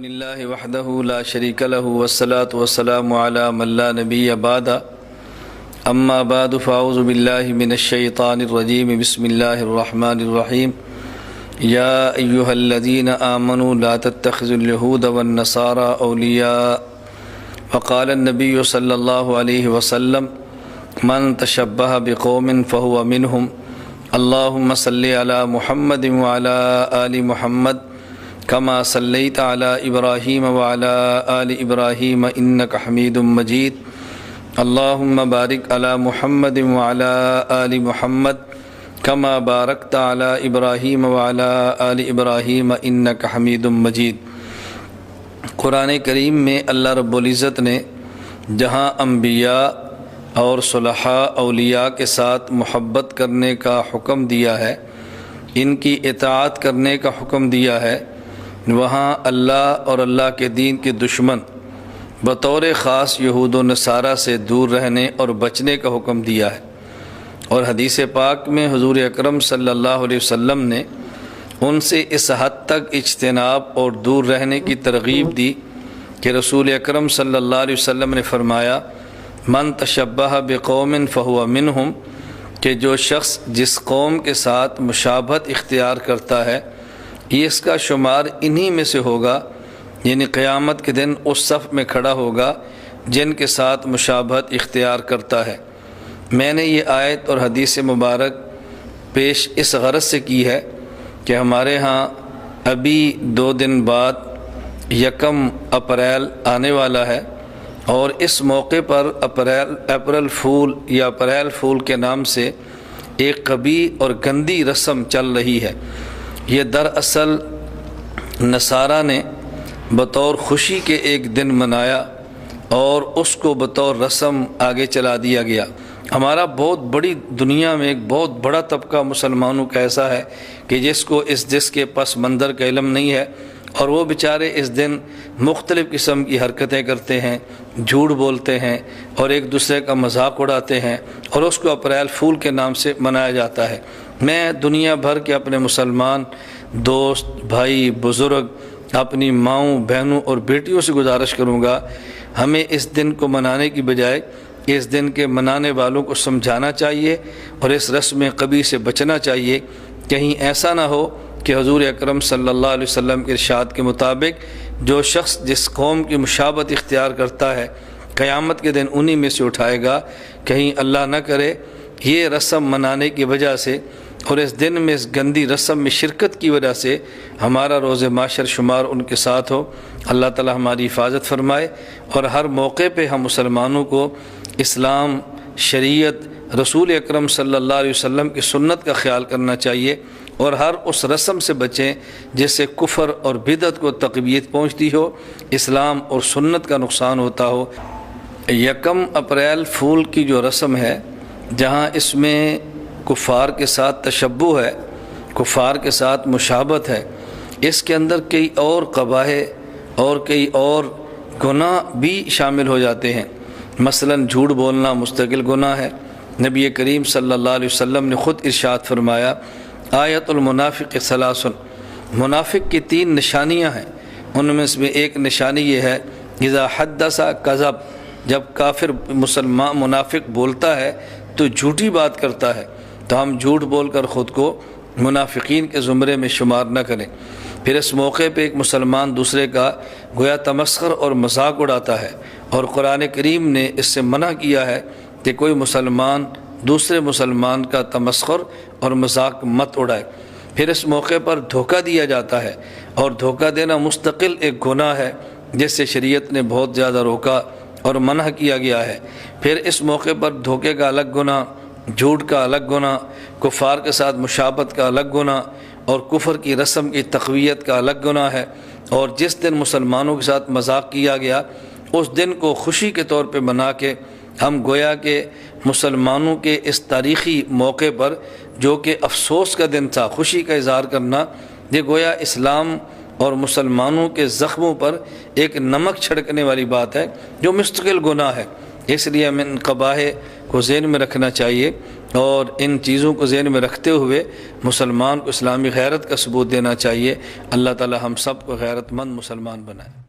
لله وحده لا شريك له والصلاة والسلام على من لا نبي بعد أما بعد فأعوذ بالله من الشيطان الرجيم بسم الله الرحمن الرحيم يا أيها الذين آمنوا لا تتخذوا اليهود والنصارى أولياء وقال النبي صلى الله عليه وسلم من تشبه بقوم فهو منهم اللهم صل على محمد وعلى آل محمد كما صليت على إبراهيم وعلى آل إبراهيم إنك حميد مجيد اللهم بارك على محمد وعلى آل محمد كما باركت على إبراهيم وعلى آل إبراهيم إنك حميد مجيد۔ قرآن کریم میں اللہ رب العزت نے جہاں انبیاء اور صلحاء اولیاء کے ساتھ محبت کرنے کا حکم دیا ہے، ان کی اطاعت کرنے کا حکم دیا ہے، وہاں اللہ اور اللہ کے دین کے دشمن بطور خاص یہود و نصارہ سے دور رہنے اور بچنے کا حکم دیا ہے۔ اور حدیث پاک میں حضور اکرم صلی اللہ علیہ وسلم نے ان سے اس حد تک اجتناب اور دور رہنے کی ترغیب دی کہ رسول اکرم صلی اللہ علیہ وسلم نے فرمایا من تشبہ بقوم فہو منہم، کہ جو شخص جس قوم کے ساتھ مشابہت اختیار کرتا ہے یہ اس کا شمار انہی میں سے ہوگا، یعنی قیامت کے دن اس صف میں کھڑا ہوگا جن کے ساتھ مشابہت اختیار کرتا ہے۔ میں نے یہ آیت اور حدیث مبارک پیش اس غرض سے کی ہے کہ ہمارے ہاں ابھی 2 دن بعد 1 اپریل آنے والا ہے، اور اس موقع پر اپریل فول یا اپریل فول کے نام سے ایک قبیح اور گندی رسم چل رہی ہے۔ یہ دراصل نصارہ نے بطور خوشی کے ایک دن منایا اور اس کو بطور رسم آگے چلا دیا گیا۔ ہمارا بہت بڑی دنیا میں ایک بہت بڑا طبقہ مسلمانوں کا ایسا ہے کہ جس کو اس کے پس منظر کا علم نہیں ہے، اور وہ بیچارے اس دن مختلف قسم کی حرکتیں کرتے ہیں، جھوٹ بولتے ہیں اور ایک دوسرے کا مذاق اڑاتے ہیں، اور اس کو اپریل فول کے نام سے منایا جاتا ہے۔ میں دنیا بھر کے اپنے مسلمان دوست بھائی بزرگ اپنی ماؤں بہنوں اور بیٹیوں سے گزارش کروں گا، ہمیں اس دن کو منانے کی بجائے اس دن کے منانے والوں کو سمجھانا چاہیے اور اس رسم قبیح سے بچنا چاہیے۔ کہیں ایسا نہ ہو کہ حضور اکرم صلی اللہ علیہ وسلم کے ارشاد کے مطابق جو شخص جس قوم کی مشابہت اختیار کرتا ہے قیامت کے دن انہی میں سے اٹھائے گا۔ کہیں اللہ نہ کرے یہ رسم منانے کی وجہ سے اور اس دن میں اس گندی رسم میں شرکت کی وجہ سے ہمارا روز معاشر شمار ان کے ساتھ ہو۔ اللہ تعالی ہماری حفاظت فرمائے، اور ہر موقع پہ ہم مسلمانوں کو اسلام، شریعت، رسول اکرم صلی اللہ علیہ وسلم کی سنت کا خیال کرنا چاہیے، اور ہر اس رسم سے بچیں جس سے کفر اور بدعت کو تقویت پہنچتی ہو، اسلام اور سنت کا نقصان ہوتا ہو۔ 1 اپریل فول کی جو رسم ہے، جہاں اس میں کفار کے ساتھ تشبہ ہے، کفار کے ساتھ مشابہت ہے، اس کے اندر کئی اور قباح اور کئی اور گناہ بھی شامل ہو جاتے ہیں۔ مثلا جھوٹ بولنا مستقل گناہ ہے۔ نبی کریم صلی اللہ علیہ وسلم نے خود ارشاد فرمایا آیت المنافق 3، منافق کی 3 نشانیاں ہیں، ان میں سے ایک نشانی یہ ہے اذا حدث کذب، جب کافر مسلمان منافق بولتا ہے تو جھوٹی بات کرتا ہے، تو ہم جھوٹ بول کر خود کو منافقین کے زمرے میں شمار نہ کریں۔ پھر اس موقع پہ ایک مسلمان دوسرے کا گویا تمسخر اور مذاق اڑاتا ہے، اور قرآن کریم نے اس سے منع کیا ہے کہ کوئی مسلمان دوسرے مسلمان کا تمسخر اور مذاق مت اڑائے۔ پھر اس موقع پر دھوکہ دیا جاتا ہے، اور دھوکہ دینا مستقل ایک گناہ ہے جس سے شریعت نے بہت زیادہ روکا اور منع کیا گیا ہے۔ پھر اس موقع پر دھوکے کا الگ گناہ، جھوٹ کا الگ گناہ، کفار کے ساتھ مشابہت کا الگ گناہ، اور کفر کی رسم کی تقویت کا الگ گناہ ہے۔ اور جس دن مسلمانوں کے ساتھ مذاق کیا گیا اس دن کو خوشی کے طور پہ منا کے ہم گویا کہ مسلمانوں کے اس تاریخی موقع پر جو کہ افسوس کا دن تھا، خوشی کا اظہار کرنا، یہ گویا اسلام اور مسلمانوں کے زخموں پر ایک نمک چھڑکنے والی بات ہے جو مستقل گناہ ہے۔ اس لیے ہمیں ان قباح کو ذہن میں رکھنا چاہیے اور ان چیزوں کو ذہن میں رکھتے ہوئے مسلمان کو اسلامی غیرت کا ثبوت دینا چاہیے۔ اللہ تعالی ہم سب کو غیرت مند مسلمان بنائے۔